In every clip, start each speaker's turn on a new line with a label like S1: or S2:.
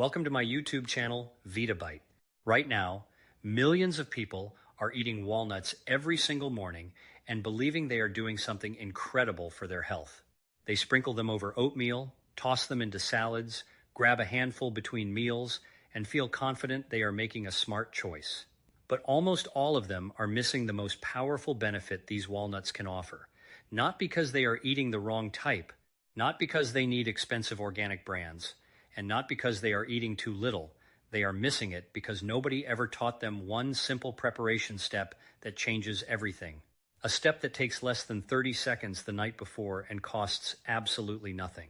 S1: Welcome to my YouTube channel, VitaBite. Right now, millions of people are eating walnuts every single morning and believing they are doing something incredible for their health. They sprinkle them over oatmeal, toss them into salads, grab a handful between meals, and feel confident they are making a smart choice. But almost all of them are missing the most powerful benefit these walnuts can offer. Not because they are eating the wrong type, not because they need expensive organic brands, and not because they are eating too little. They are missing it because nobody ever taught them one simple preparation step that changes everything. A step that takes less than 30 seconds the night before and costs absolutely nothing.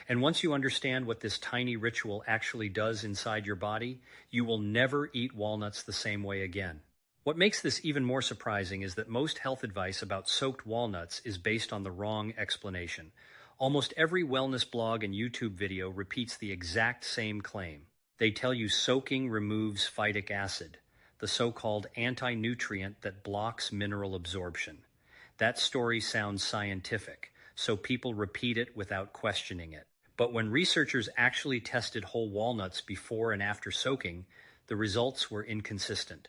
S1: And once you understand what this tiny ritual actually does inside your body, you will never eat walnuts the same way again. What makes this even more surprising is that most health advice about soaked walnuts is based on the wrong explanation. Almost every wellness blog and YouTube video repeats the exact same claim. They tell you soaking removes phytic acid, the so-called anti-nutrient that blocks mineral absorption. That story sounds scientific, so people repeat it without questioning it. But when researchers actually tested whole walnuts before and after soaking, the results were inconsistent.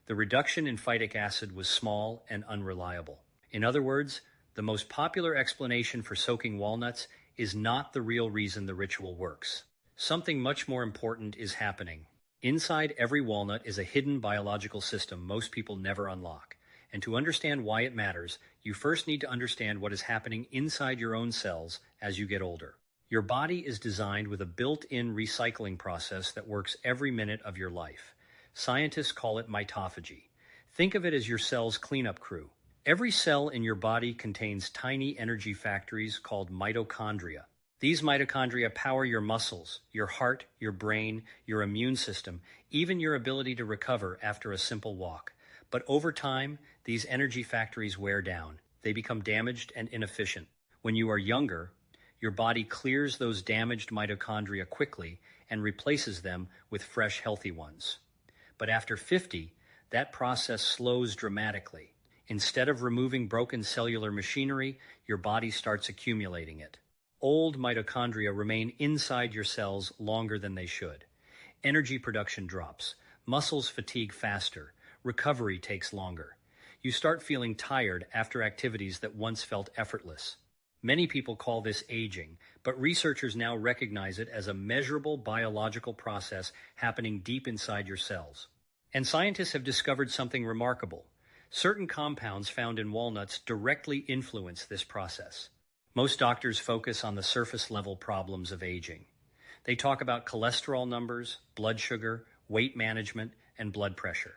S1: The reduction in phytic acid was small and unreliable. In other words, the most popular explanation for soaking walnuts is not the real reason the ritual works. Something much more important is happening. Inside every walnut is a hidden biological system most people never unlock. And to understand why it matters, you first need to understand what is happening inside your own cells as you get older. Your body is designed with a built-in recycling process that works every minute of your life. Scientists call it mitophagy. Think of it as your cell's cleanup crew. Every cell in your body contains tiny energy factories called mitochondria. These mitochondria power your muscles, your heart, your brain, your immune system, even your ability to recover after a simple walk. But over time, these energy factories wear down. They become damaged and inefficient. When you are younger, your body clears those damaged mitochondria quickly and replaces them with fresh, healthy ones. But after 50, that process slows dramatically. Instead of removing broken cellular machinery, your body starts accumulating it. Old mitochondria remain inside your cells longer than they should. Energy production drops. Muscles fatigue faster. Recovery takes longer. You start feeling tired after activities that once felt effortless. Many people call this aging, but researchers now recognize it as a measurable biological process happening deep inside your cells. And scientists have discovered something remarkable. Certain compounds found in walnuts directly influence this process. Most doctors focus on the surface-level problems of aging. They talk about cholesterol numbers, blood sugar, weight management, and blood pressure.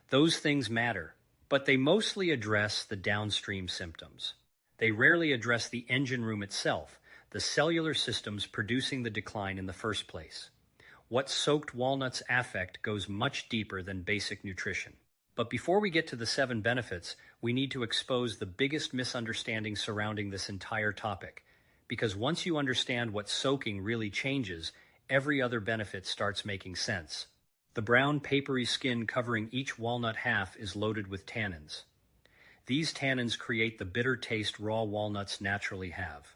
S1: Those things matter, but they mostly address the downstream symptoms. They rarely address the engine room itself, the cellular systems producing the decline in the first place. What soaked walnuts affect goes much deeper than basic nutrition. But before we get to the 7 benefits, we need to expose the biggest misunderstanding surrounding this entire topic. Because once you understand what soaking really changes, every other benefit starts making sense. The brown, papery skin covering each walnut half is loaded with tannins. These tannins create the bitter taste raw walnuts naturally have.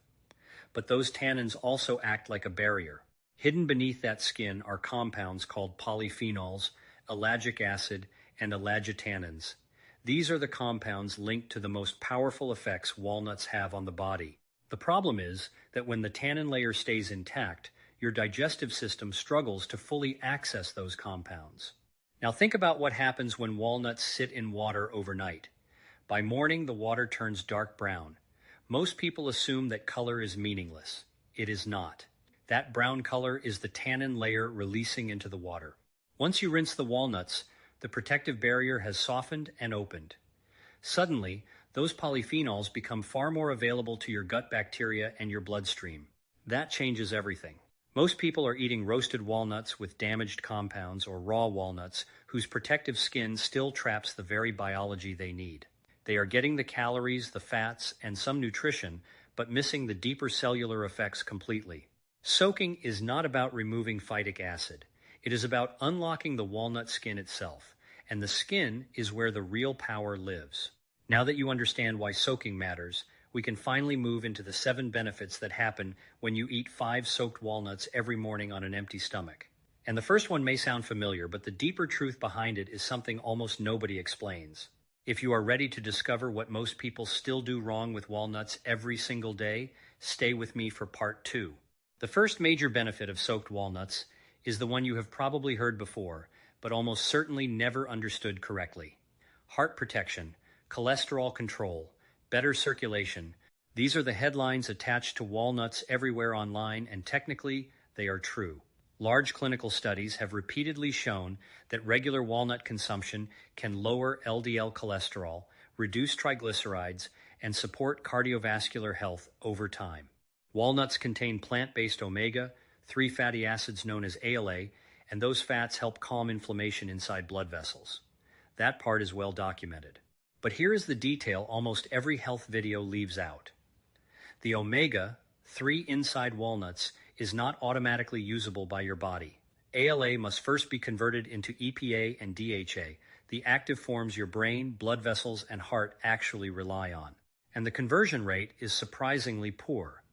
S1: But those tannins also act like a barrier. Hidden beneath that skin are compounds called polyphenols, ellagic acid, and elagitannins. These are the compounds linked to the most powerful effects walnuts have on the body. The problem is that when the tannin layer stays intact, your digestive system struggles to fully access those compounds. Now think about what happens when walnuts sit in water overnight. By morning, the water turns dark brown. Most people assume that color is meaningless. It is not. That brown color is the tannin layer releasing into the water. Once you rinse the walnuts, the protective barrier has softened and opened. Suddenly, those polyphenols become far more available to your gut bacteria and your bloodstream. That changes everything. Most people are eating roasted walnuts with damaged compounds or raw walnuts whose protective skin still traps the very biology they need. They are getting the calories, the fats, and some nutrition, but missing the deeper cellular effects completely. Soaking is not about removing phytic acid. It is about unlocking the walnut skin itself, and the skin is where the real power lives. Now that you understand why soaking matters, we can finally move into the 7 benefits that happen when you eat 5 soaked walnuts every morning on an empty stomach. And the first one may sound familiar, but the deeper truth behind it is something almost nobody explains. If you are ready to discover what most people still do wrong with walnuts every single day, stay with me for part 2. The first major benefit of soaked walnuts is the one you have probably heard before, but almost certainly never understood correctly. Heart protection, cholesterol control, better circulation. These are the headlines attached to walnuts everywhere online, and technically, they are true. Large clinical studies have repeatedly shown that regular walnut consumption can lower LDL cholesterol, reduce triglycerides, and support cardiovascular health over time. Walnuts contain plant-based omega-3 fatty acids known as ALA, and those fats help calm inflammation inside blood vessels. That part is well documented. But here is the detail almost every health video leaves out. The omega-3 inside walnuts is not automatically usable by your body. ALA must first be converted into EPA and DHA, the active forms your brain, blood vessels, and heart actually rely on. And the conversion rate is surprisingly poor.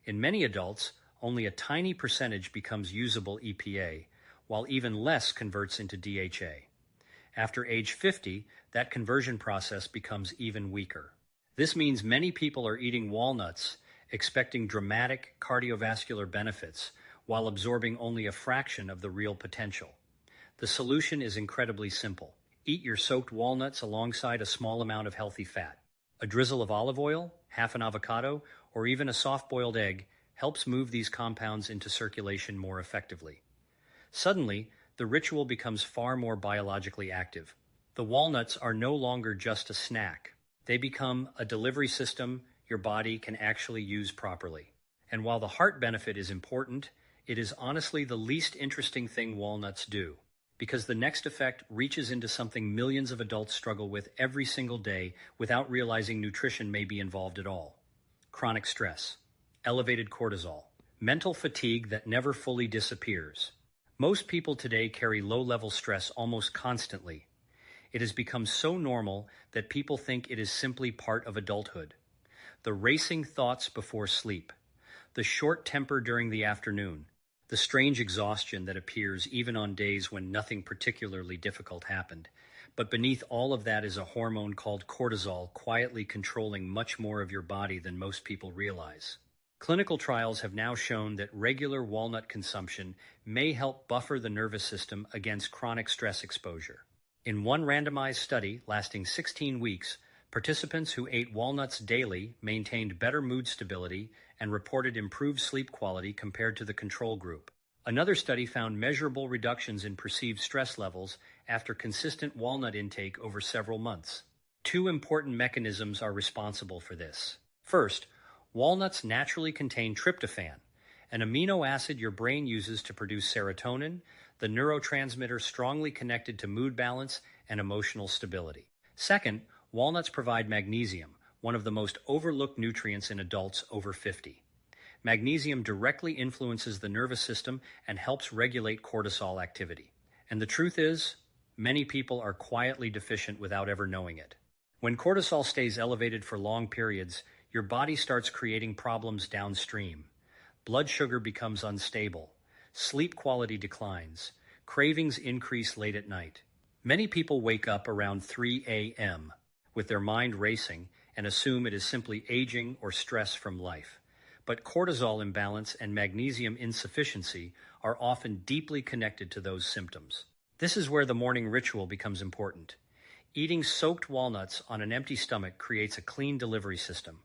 S1: In many adults, only a tiny percentage becomes usable EPA, while even less converts into DHA. After age 50, that conversion process becomes even weaker. This means many people are eating walnuts expecting dramatic cardiovascular benefits while absorbing only a fraction of the real potential. The solution is incredibly simple. Eat your soaked walnuts alongside a small amount of healthy fat. A drizzle of olive oil, half an avocado, or even a soft-boiled egg helps move these compounds into circulation more effectively. Suddenly, the ritual becomes far more biologically active. The walnuts are no longer just a snack. They become a delivery system your body can actually use properly. And while the heart benefit is important, it is honestly the least interesting thing walnuts do, because the next effect reaches into something millions of adults struggle with every single day without realizing nutrition may be involved at all. Chronic stress, elevated cortisol, mental fatigue that never fully disappears. Most people today carry low-level stress almost constantly. It has become so normal that people think it is simply part of adulthood. The racing thoughts before sleep, the short temper during the afternoon, the strange exhaustion that appears even on days when nothing particularly difficult happened. But beneath all of that is a hormone called cortisol quietly controlling much more of your body than most people realize. Clinical trials have now shown that regular walnut consumption may help buffer the nervous system against chronic stress exposure. In one randomized study lasting 16 weeks, participants who ate walnuts daily maintained better mood stability and reported improved sleep quality compared to the control group. Another study found measurable reductions in perceived stress levels after consistent walnut intake over several months. Two important mechanisms are responsible for this. First, walnuts naturally contain tryptophan, an amino acid your brain uses to produce serotonin, the neurotransmitter strongly connected to mood balance and emotional stability. Second, walnuts provide magnesium, one of the most overlooked nutrients in adults over 50. Magnesium directly influences the nervous system and helps regulate cortisol activity. And the truth is, many people are quietly deficient without ever knowing it. When cortisol stays elevated for long periods, your body starts creating problems downstream. Blood sugar becomes unstable. Sleep quality declines. Cravings increase late at night. Many people wake up around 3 a.m. with their mind racing and assume it is simply aging or stress from life. But cortisol imbalance and magnesium insufficiency are often deeply connected to those symptoms. This is where the morning ritual becomes important. Eating soaked walnuts on an empty stomach creates a clean delivery system.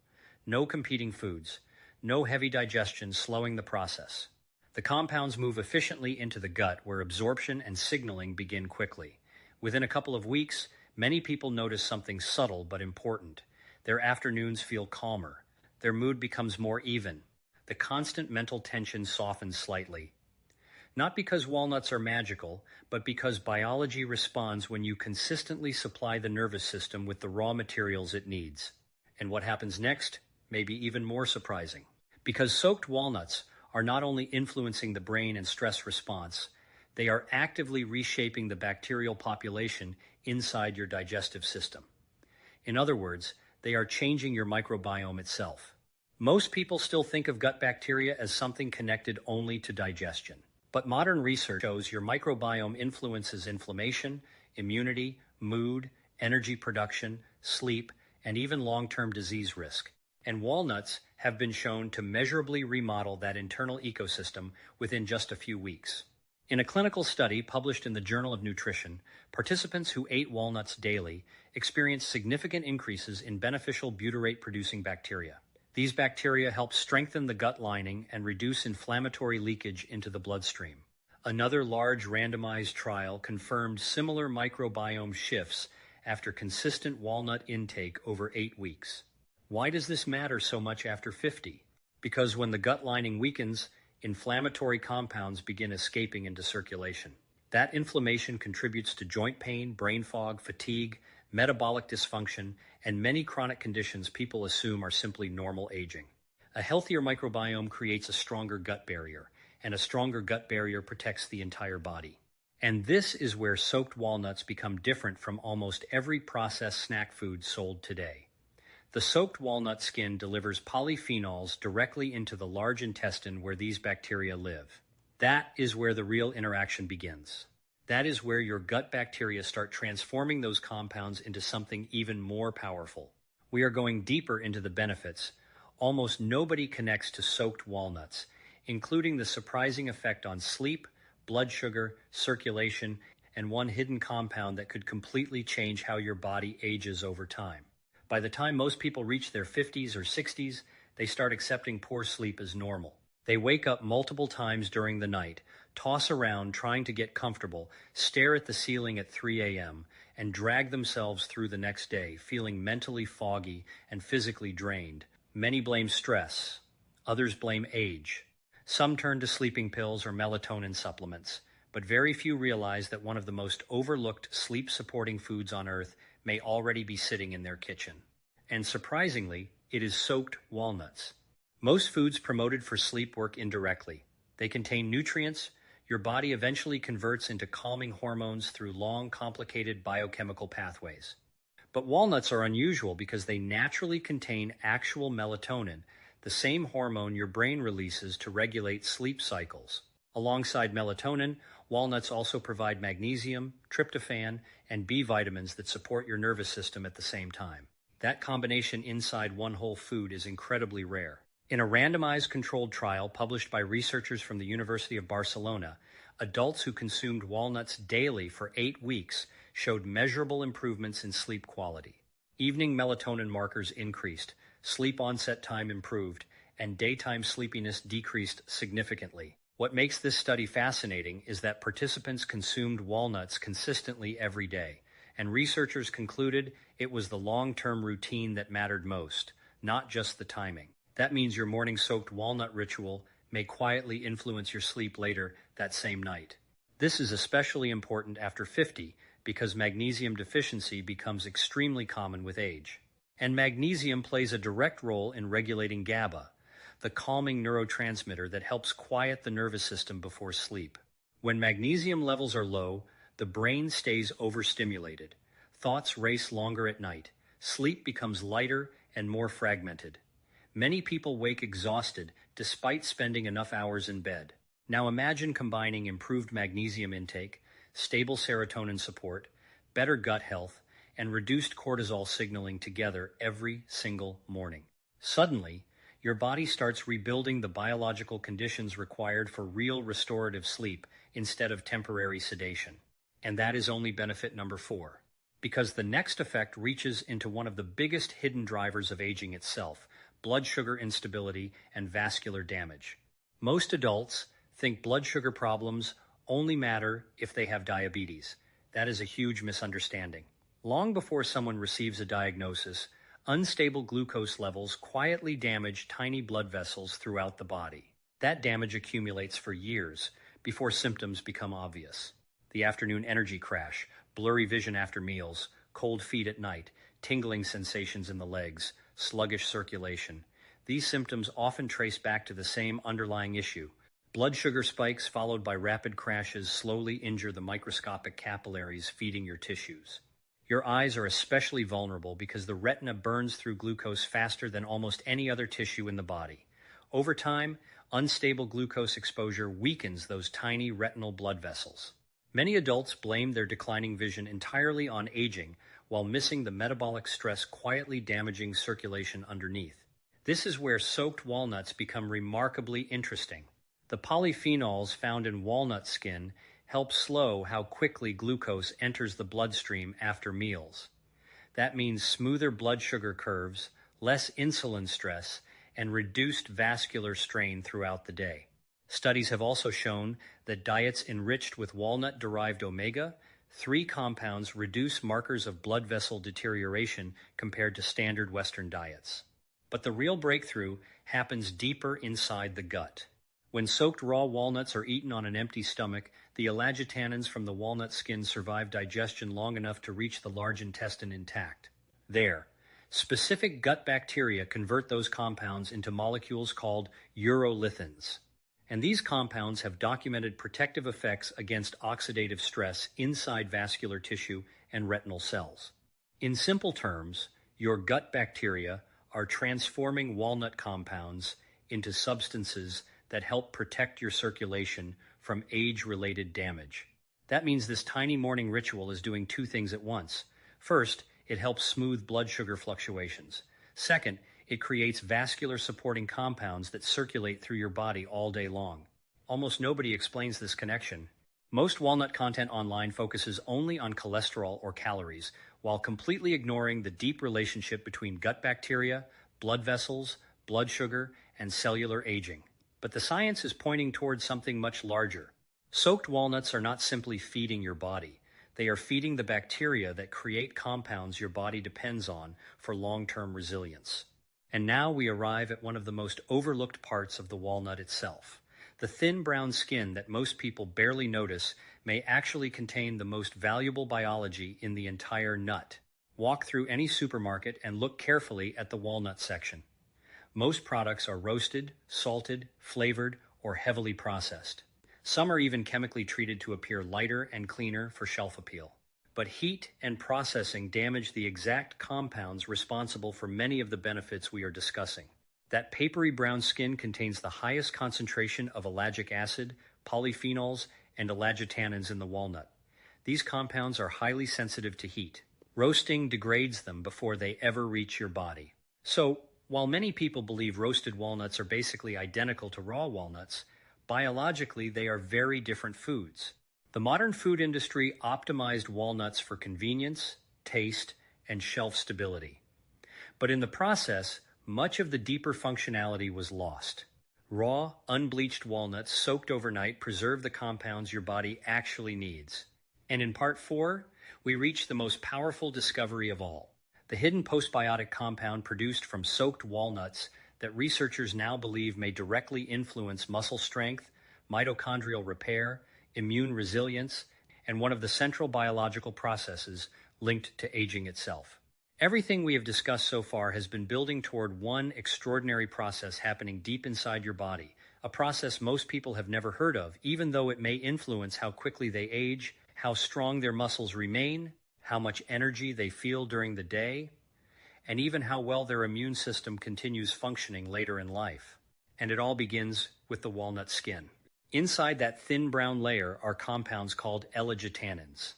S1: No competing foods, no heavy digestion slowing the process. The compounds move efficiently into the gut where absorption and signaling begin quickly. Within a couple of weeks, many people notice something subtle but important. Their afternoons feel calmer. Their mood becomes more even. The constant mental tension softens slightly. Not because walnuts are magical, but because biology responds when you consistently supply the nervous system with the raw materials it needs. And what happens next may be even more surprising. Because soaked walnuts are not only influencing the brain and stress response, they are actively reshaping the bacterial population inside your digestive system. In other words, they are changing your microbiome itself. Most people still think of gut bacteria as something connected only to digestion. But modern research shows your microbiome influences inflammation, immunity, mood, energy production, sleep, and even long-term disease risk. And walnuts have been shown to measurably remodel that internal ecosystem within just a few weeks. In a clinical study published in the Journal of Nutrition, participants who ate walnuts daily experienced significant increases in beneficial butyrate-producing bacteria. These bacteria help strengthen the gut lining and reduce inflammatory leakage into the bloodstream. Another large randomized trial confirmed similar microbiome shifts after consistent walnut intake over 8 weeks. Why does this matter so much after 50? Because when the gut lining weakens, inflammatory compounds begin escaping into circulation. That inflammation contributes to joint pain, brain fog, fatigue, metabolic dysfunction, and many chronic conditions people assume are simply normal aging. A healthier microbiome creates a stronger gut barrier, and a stronger gut barrier protects the entire body. And this is where soaked walnuts become different from almost every processed snack food sold today. The soaked walnut skin delivers polyphenols directly into the large intestine where these bacteria live. That is where the real interaction begins. That is where your gut bacteria start transforming those compounds into something even more powerful. We are going deeper into the benefits. Almost nobody connects to soaked walnuts, including the surprising effect on sleep, blood sugar, circulation, and one hidden compound that could completely change how your body ages over time. By the time most people reach their 50s or 60s, they start accepting poor sleep as normal. They wake up multiple times during the night, toss around trying to get comfortable, stare at the ceiling at 3 a.m., and drag themselves through the next day, feeling mentally foggy and physically drained. Many blame stress. Others blame age. Some turn to sleeping pills or melatonin supplements, but very few realize that one of the most overlooked sleep-supporting foods on earth may already be sitting in their kitchen. And surprisingly, it is soaked walnuts. Most foods promoted for sleep work indirectly. They contain nutrients your body eventually converts into calming hormones through long, complicated biochemical pathways. But walnuts are unusual because they naturally contain actual melatonin, the same hormone your brain releases to regulate sleep cycles. Alongside melatonin, walnuts also provide magnesium, tryptophan, and B vitamins that support your nervous system at the same time. That combination inside one whole food is incredibly rare. In a randomized controlled trial published by researchers from the University of Barcelona, adults who consumed walnuts daily for 8 weeks showed measurable improvements in sleep quality. Evening melatonin markers increased, sleep onset time improved, and daytime sleepiness decreased significantly. What makes this study fascinating is that participants consumed walnuts consistently every day, and researchers concluded it was the long-term routine that mattered most, not just the timing. That means your morning-soaked walnut ritual may quietly influence your sleep later that same night. This is especially important after 50 because magnesium deficiency becomes extremely common with age. And magnesium plays a direct role in regulating GABA, the calming neurotransmitter that helps quiet the nervous system before sleep. When magnesium levels are low, the brain stays overstimulated. Thoughts race longer at night. Sleep becomes lighter and more fragmented. Many people wake exhausted despite spending enough hours in bed. Now imagine combining improved magnesium intake, stable serotonin support, better gut health, and reduced cortisol signaling together every single morning. Suddenly, your body starts rebuilding the biological conditions required for real restorative sleep instead of temporary sedation. And that is only benefit number 4. Because the next effect reaches into one of the biggest hidden drivers of aging itself, blood sugar instability and vascular damage. Most adults think blood sugar problems only matter if they have diabetes. That is a huge misunderstanding. Long before someone receives a diagnosis, unstable glucose levels quietly damage tiny blood vessels throughout the body. That damage accumulates for years before symptoms become obvious. The afternoon energy crash, blurry vision after meals, cold feet at night, tingling sensations in the legs, sluggish circulation. These symptoms often trace back to the same underlying issue. Blood sugar spikes followed by rapid crashes slowly injure the microscopic capillaries feeding your tissues. Your eyes are especially vulnerable because the retina burns through glucose faster than almost any other tissue in the body. Over time, unstable glucose exposure weakens those tiny retinal blood vessels. Many adults blame their declining vision entirely on aging, while missing the metabolic stress quietly damaging circulation underneath. This is where soaked walnuts become remarkably interesting. The polyphenols found in walnut skin help slow how quickly glucose enters the bloodstream after meals. That means smoother blood sugar curves, less insulin stress, and reduced vascular strain throughout the day. Studies have also shown that diets enriched with walnut-derived omega-3 compounds reduce markers of blood vessel deterioration compared to standard Western diets. But the real breakthrough happens deeper inside the gut. When soaked raw walnuts are eaten on an empty stomach, the elagitannins from the walnut skin survive digestion long enough to reach the large intestine intact. There, specific gut bacteria convert those compounds into molecules called urolithins. And these compounds have documented protective effects against oxidative stress inside vascular tissue and retinal cells. In simple terms, your gut bacteria are transforming walnut compounds into substances that help protect your circulation from age-related damage. That means this tiny morning ritual is doing two things at once. First, it helps smooth blood sugar fluctuations. Second, it creates vascular supporting compounds that circulate through your body all day long. Almost nobody explains this connection. Most walnut content online focuses only on cholesterol or calories, while completely ignoring the deep relationship between gut bacteria, blood vessels, blood sugar, and cellular aging. But the science is pointing towards something much larger. Soaked walnuts are not simply feeding your body. They are feeding the bacteria that create compounds your body depends on for long-term resilience. And now we arrive at one of the most overlooked parts of the walnut itself. The thin brown skin that most people barely notice may actually contain the most valuable biology in the entire nut. Walk through any supermarket and look carefully at the walnut section. Most products are roasted, salted, flavored, or heavily processed. Some are even chemically treated to appear lighter and cleaner for shelf appeal. But heat and processing damage the exact compounds responsible for many of the benefits we are discussing. That papery brown skin contains the highest concentration of ellagic acid, polyphenols, and elagitannins in the walnut. These compounds are highly sensitive to heat. Roasting degrades them before they ever reach your body. So, while many people believe roasted walnuts are basically identical to raw walnuts, biologically they are very different foods. The modern food industry optimized walnuts for convenience, taste, and shelf stability. But in the process, much of the deeper functionality was lost. Raw, unbleached walnuts soaked overnight preserve the compounds your body actually needs. And in part 4, we reach the most powerful discovery of all, the hidden postbiotic compound produced from soaked walnuts that researchers now believe may directly influence muscle strength, mitochondrial repair, immune resilience, and one of the central biological processes linked to aging itself. Everything we have discussed so far has been building toward one extraordinary process happening deep inside your body, a process most people have never heard of, even though it may influence how quickly they age, how strong their muscles remain, how much energy they feel during the day, and even how well their immune system continues functioning later in life. And it all begins with the walnut skin. Inside that thin brown layer are compounds called elagitannins.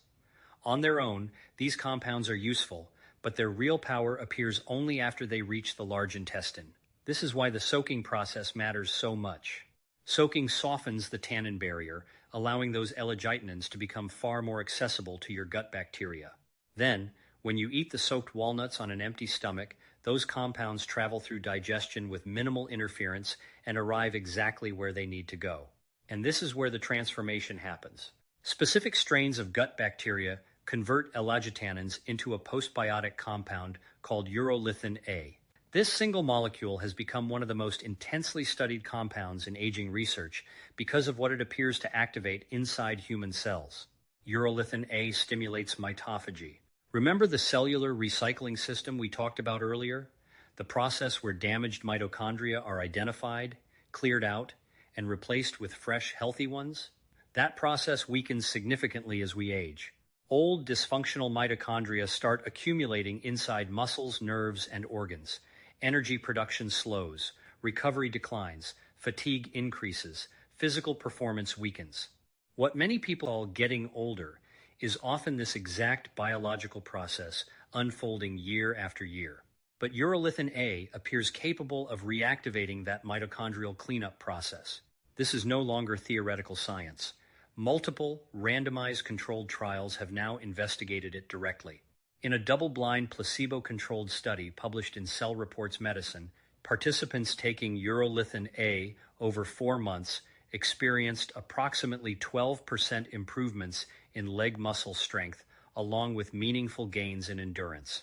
S1: On their own, these compounds are useful, but their real power appears only after they reach the large intestine. This is why the soaking process matters so much. Soaking softens the tannin barrier, allowing those elagitannins to become far more accessible to your gut bacteria. Then, when you eat the soaked walnuts on an empty stomach, those compounds travel through digestion with minimal interference and arrive exactly where they need to go. And this is where the transformation happens. Specific strains of gut bacteria convert elagitannins into a postbiotic compound called urolithin A. This single molecule has become one of the most intensely studied compounds in aging research because of what it appears to activate inside human cells. Urolithin A stimulates mitophagy. Remember the cellular recycling system we talked about earlier? The process where damaged mitochondria are identified, cleared out, and replaced with fresh, healthy ones? That process weakens significantly as we age. Old, dysfunctional mitochondria start accumulating inside muscles, nerves, and organs. Energy production slows. recovery declines, fatigue increases, physical performance weakens. What many people call getting older is often this exact biological process unfolding year after year. But urolithin A appears capable of reactivating that mitochondrial cleanup process. This is no longer theoretical science. Multiple, randomized controlled trials have now investigated it directly. In a double-blind, placebo-controlled study published in Cell Reports Medicine, participants taking urolithin A over 4 months experienced approximately 12% improvements in leg muscle strength, along with meaningful gains in endurance.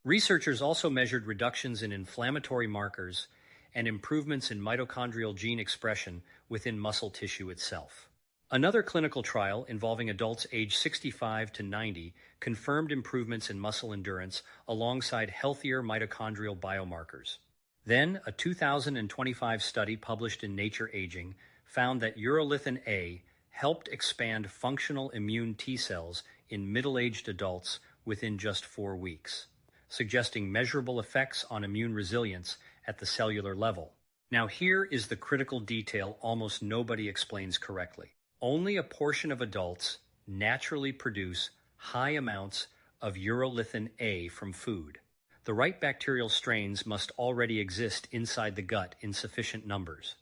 S1: Researchers also measured reductions in inflammatory markers and improvements in mitochondrial gene expression within muscle tissue itself. Another clinical trial involving adults aged 65 to 90 confirmed improvements in muscle endurance alongside healthier mitochondrial biomarkers. Then, a 2025 study published in Nature Aging found that urolithin A helped expand functional immune T cells in middle-aged adults within just 4 weeks, suggesting measurable effects on immune resilience at the cellular level. Now here is the critical detail almost nobody explains correctly. Only a portion of adults naturally produce high amounts of urolithin A from food. The right bacterial strains must already exist inside the gut in sufficient numbers.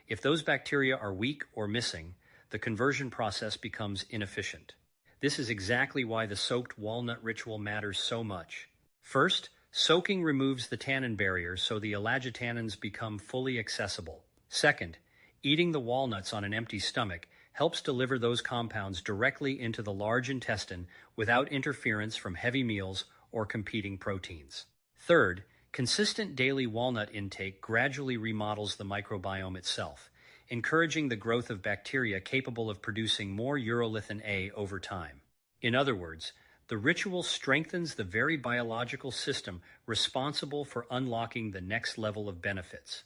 S1: If those bacteria are weak or missing, the conversion process becomes inefficient. This is exactly why the soaked walnut ritual matters so much. First, soaking removes the tannin barrier so the elagitannins become fully accessible. Second, eating the walnuts on an empty stomach helps deliver those compounds directly into the large intestine without interference from heavy meals or competing proteins. Third, consistent daily walnut intake gradually remodels the microbiome itself, encouraging the growth of bacteria capable of producing more urolithin A over time. In other words, the ritual strengthens the very biological system responsible for unlocking the next level of benefits.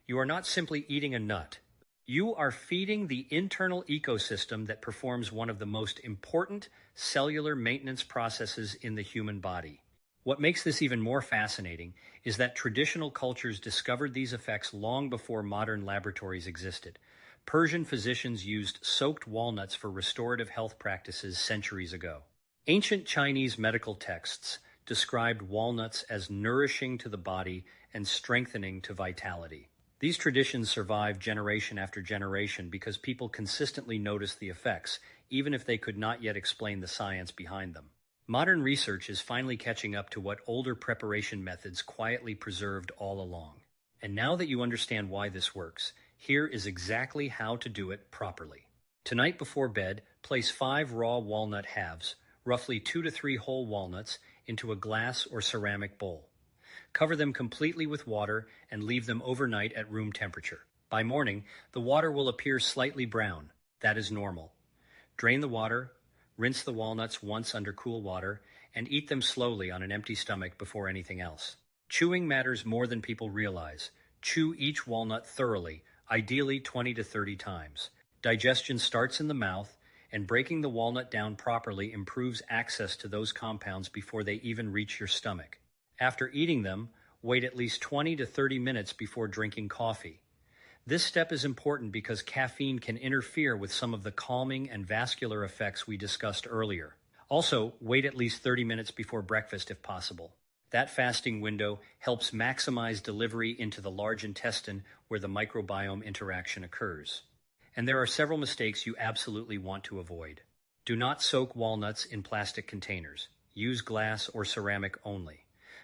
S1: You are not simply eating a nut. You are feeding the internal ecosystem that performs one of the most important cellular maintenance processes in the human body. What makes this even more fascinating is that traditional cultures discovered these effects long before modern laboratories existed. Persian physicians used soaked walnuts for restorative health practices centuries ago. Ancient Chinese medical texts described walnuts as nourishing to the body and strengthening to vitality. These traditions survived generation after generation because people consistently noticed the effects, even if they could not yet explain the science behind them. Modern research is finally catching up to what older preparation methods quietly preserved all along. And now that you understand why this works, here is exactly how to do it properly. Tonight before bed, place 5 raw walnut halves, roughly 2 to 3 whole walnuts, into a glass or ceramic bowl. Cover them completely with water and leave them overnight at room temperature. By morning, the water will appear slightly brown. That is normal. Drain the water, rinse the walnuts once under cool water, and eat them slowly on an empty stomach before anything else. Chewing matters more than people realize. Chew each walnut thoroughly, ideally 20 to 30 times. Digestion starts in the mouth, and breaking the walnut down properly improves access to those compounds before they even reach your stomach. After eating them, wait at least 20 to 30 minutes before drinking coffee. This step is important because caffeine can interfere with some of the calming and vascular effects we discussed earlier. Also, wait at least 30 minutes before breakfast if possible. That fasting window helps maximize delivery into the large intestine where the microbiome interaction occurs. And there are several mistakes you absolutely want to avoid. Do not soak walnuts in plastic containers. Use glass or ceramic only.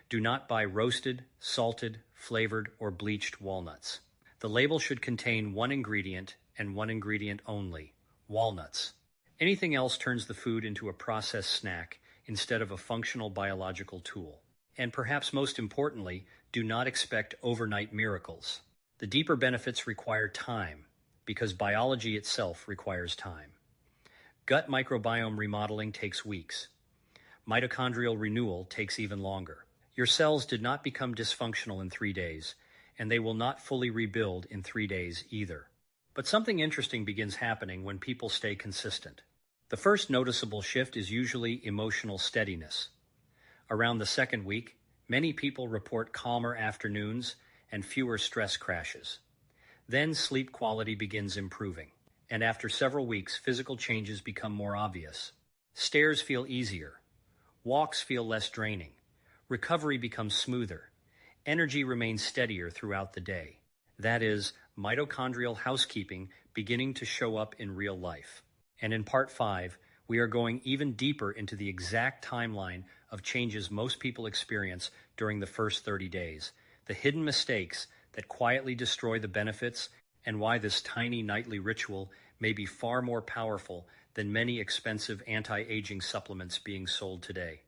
S1: Do not buy roasted, salted, flavored, or bleached walnuts. The label should contain one ingredient and one ingredient only: walnuts. Anything else turns the food into a processed snack instead of a functional biological tool. And perhaps most importantly, do not expect overnight miracles. The deeper benefits require time, because biology itself requires time. Gut microbiome remodeling takes weeks. Mitochondrial renewal takes even longer. Your cells did not become dysfunctional in 3 days, and they will not fully rebuild in 3 days either. But something interesting begins happening when people stay consistent. The first noticeable shift is usually emotional steadiness. Around the second week, many people report calmer afternoons and fewer stress crashes. Then sleep quality begins improving, and after several weeks, physical changes become more obvious. Stairs feel easier. Walks feel less draining. Recovery becomes smoother. Energy remains steadier throughout the day. That is, mitochondrial housekeeping beginning to show up in real life. And in part 5, we are going even deeper into the exact timeline of changes most people experience during the first 30 days, the hidden mistakes that quietly destroy the benefits, and why this tiny nightly ritual may be far more powerful than many expensive anti-aging supplements being sold today.